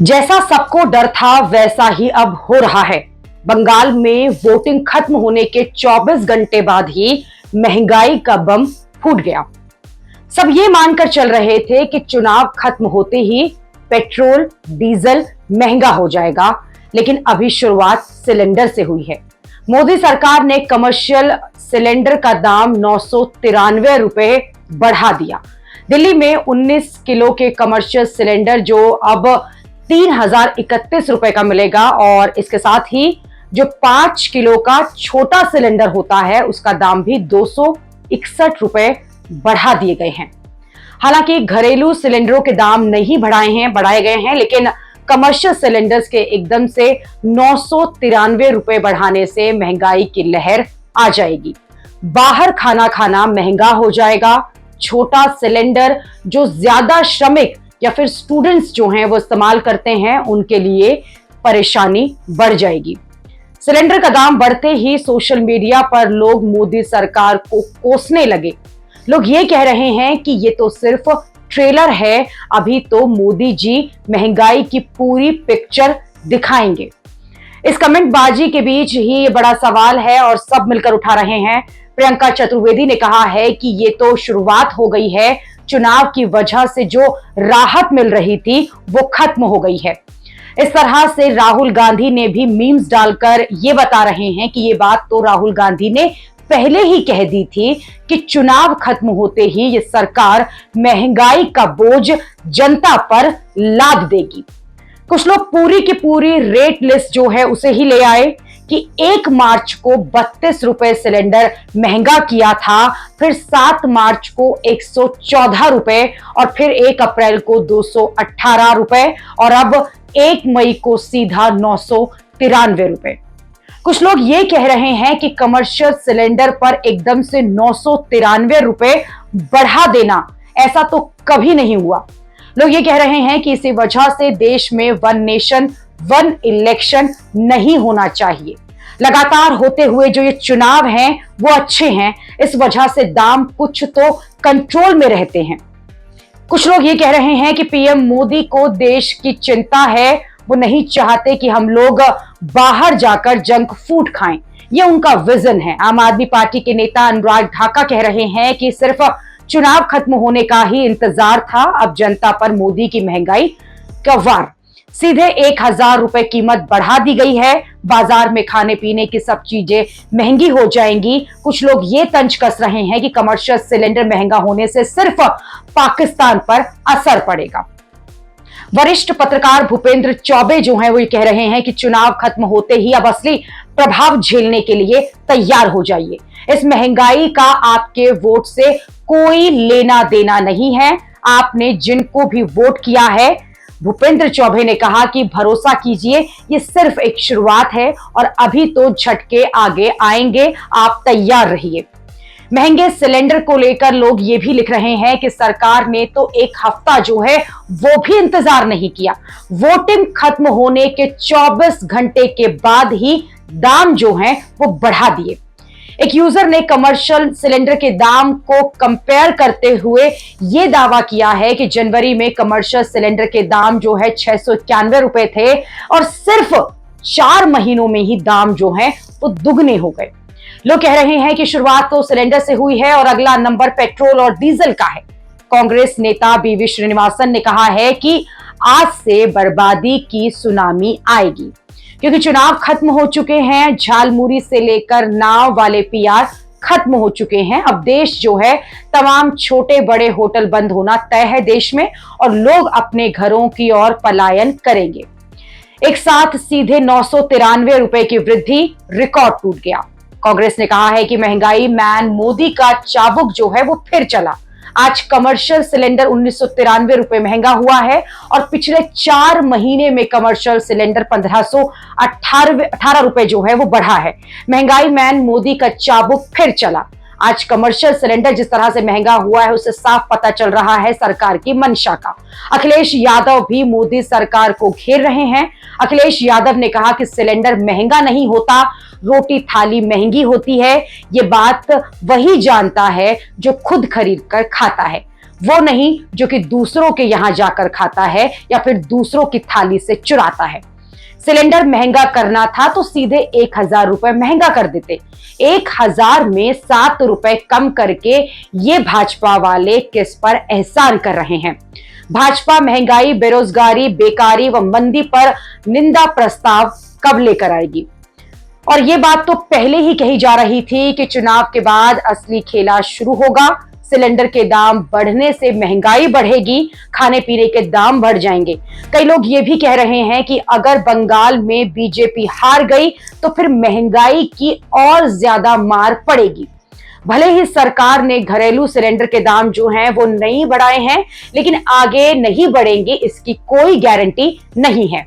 जैसा सबको डर था वैसा ही अब हो रहा है। बंगाल में वोटिंग खत्म होने के 24 घंटे बाद ही महंगाई का बम फूट गया। सब ये मानकर चल रहे थे कि चुनाव खत्म होते ही पेट्रोल डीजल महंगा हो जाएगा, लेकिन अभी शुरुआत सिलेंडर से हुई है। मोदी सरकार ने कमर्शियल सिलेंडर का दाम 993 रुपए बढ़ा दिया। दिल्ली में 19 किलो के कमर्शियल सिलेंडर जो अब 3031 रुपए का मिलेगा, और इसके साथ ही जो 5 किलो का छोटा सिलेंडर होता है उसका दाम भी 261 रुपए बढ़ा दिए गए हैं। हालांकि घरेलू सिलेंडरों के दाम नहीं बढ़ाए गए हैं, लेकिन कमर्शियल सिलेंडर्स के एकदम से 993 रुपए बढ़ाने से महंगाई की लहर आ जाएगी। बाहर खाना खाना महंगा हो जाएगा। छोटा सिलेंडर जो ज्यादा श्रमिक या फिर स्टूडेंट्स जो हैं वो इस्तेमाल करते हैं, उनके लिए परेशानी बढ़ जाएगी। सिलेंडर का दाम बढ़ते ही सोशल मीडिया पर लोग मोदी सरकार को कोसने लगे। लोग ये कह रहे हैं कि ये तो सिर्फ ट्रेलर है, अभी तो मोदी जी महंगाई की पूरी पिक्चर दिखाएंगे। इस कमेंटबाजी के बीच ही ये बड़ा सवाल है और सब मिलकर उठा रहे हैं। प्रियंका चतुर्वेदी ने कहा है कि ये तो शुरुआत हो गई है, चुनाव की वजह से जो राहत मिल रही थी वो खत्म हो गई है। इस तरह से राहुल गांधी ने भी मीम्स डालकर ये बता रहे हैं कि ये बात तो राहुल गांधी ने पहले ही कह दी थी कि चुनाव खत्म होते ही ये सरकार महंगाई का बोझ जनता पर लाद देगी। कुछ लोग पूरी की पूरी रेट लिस्ट जो है उसे ही ले आए कि 1 मार्च को 32 रुपए सिलेंडर महंगा किया था, फिर 7 मार्च को 114 रुपए और फिर 1 अप्रैल को 218 रुपए और अब 1 मई को सीधा 993 रुपए। कुछ लोग ये कह रहे हैं कि कमर्शियल सिलेंडर पर एकदम से 993 रुपए बढ़ा देना ऐसा तो कभी नहीं हुआ। लोग ये कह रहे हैं कि इसी वजह से देश में वन नेशन वन इलेक्शन नहीं होना चाहिए। लगातार होते हुए जो ये चुनाव हैं वो अच्छे हैं, इस वजह से दाम कुछ तो कंट्रोल में रहते हैं। कुछ लोग ये कह रहे हैं कि पीएम मोदी को देश की चिंता है, वो नहीं चाहते कि हम लोग बाहर जाकर जंक फूड खाएं, ये उनका विजन है। आम आदमी पार्टी के नेता अनुराग ढाका कह रहे हैं कि सिर्फ चुनाव खत्म होने का ही इंतजार था, अब जनता पर मोदी की महंगाई का वार। सीधे 1000 रुपए कीमत बढ़ा दी गई है। बाजार में खाने पीने की सब चीजें महंगी हो जाएंगी। कुछ लोग ये तंज कस रहे हैं कि कमर्शियल सिलेंडर महंगा होने से सिर्फ पाकिस्तान पर असर पड़ेगा। वरिष्ठ पत्रकार भूपेंद्र चौबे जो हैं वो ये कह रहे हैं कि चुनाव खत्म होते ही अब असली प्रभाव झेलने के लिए तैयार हो जाइए। इस महंगाई का आपके वोट से कोई लेना देना नहीं है, आपने जिनको भी वोट किया है। भूपेंद्र चौबे ने कहा कि भरोसा कीजिए, ये सिर्फ एक शुरुआत है और अभी तो झटके आगे आएंगे, आप तैयार रहिए। महंगे सिलेंडर को लेकर लोग ये भी लिख रहे हैं कि सरकार ने तो 1 हफ्ता जो है वो भी इंतजार नहीं किया, वोटिंग खत्म होने के 24 घंटे के बाद ही दाम जो हैं वो बढ़ा दिए। एक यूजर ने कमर्शियल सिलेंडर के दाम को कंपेयर करते हुए यह दावा किया है कि जनवरी में कमर्शियल सिलेंडर के दाम जो है 691 रुपए थे और सिर्फ 4 महीनों में ही दाम जो है वो दुगने हो गए। लोग कह रहे हैं कि शुरुआत तो सिलेंडर से हुई है और अगला नंबर पेट्रोल और डीजल का है। कांग्रेस नेता बीवी श्रीनिवासन ने कहा है कि आज से बर्बादी की सुनामी आएगी, क्योंकि चुनाव खत्म हो चुके हैं। झालमुरी से लेकर नाव वाले पीआर खत्म हो चुके हैं। अब देश जो है तमाम छोटे बड़े होटल बंद होना तय है देश में, और लोग अपने घरों की ओर पलायन करेंगे। एक साथ सीधे 993 रुपए की वृद्धि, रिकॉर्ड टूट गया। कांग्रेस ने कहा है कि महंगाई मैन मोदी का चाबुक जो है वो फिर चला। आज कमर्शियल सिलेंडर 1993 रुपए महंगा हुआ है और पिछले 4 महीने में कमर्शियल सिलेंडर 1518 रुपए जो है वो बढ़ा है। महंगाई मैन मोदी का चाबुक फिर चला। आज कमर्शियल सिलेंडर जिस तरह से महंगा हुआ है उससे साफ पता चल रहा है सरकार की मंशा का। अखिलेश यादव भी मोदी सरकार को घेर रहे हैं। अखिलेश यादव ने कहा कि सिलेंडर महंगा नहीं होता, रोटी थाली महंगी होती है। ये बात वही जानता है जो खुद खरीद कर खाता है। वो नहीं जो कि दूसरों के यहां जाकर खाता है या फिर दूसरों की थाली से चुराता है। सिलेंडर महंगा करना था तो सीधे 1,000 रुपए महंगा कर देते। 1,000 में 7 रुपए कम करके ये भाजपा वाले किस पर एहसान कर रहे हैं। भाजपा महंगाई, बेरोजगारी, बेकारी व मंदी पर निंदा प्रस्ताव कब लेकर आएगी? और ये बात तो पहले ही कही जा रही थी कि चुनाव के बाद असली खेला शुरू होगा। सिलेंडर के दाम बढ़ने से महंगाई बढ़ेगी, खाने पीने के दाम बढ़ जाएंगे। कई लोग ये भी कह रहे हैं कि अगर बंगाल में बीजेपी हार गई तो फिर महंगाई की और ज्यादा मार पड़ेगी। भले ही सरकार ने घरेलू सिलेंडर के दाम जो हैं वो नहीं बढ़ाए हैं, लेकिन आगे नहीं बढ़ेंगे इसकी कोई गारंटी नहीं है।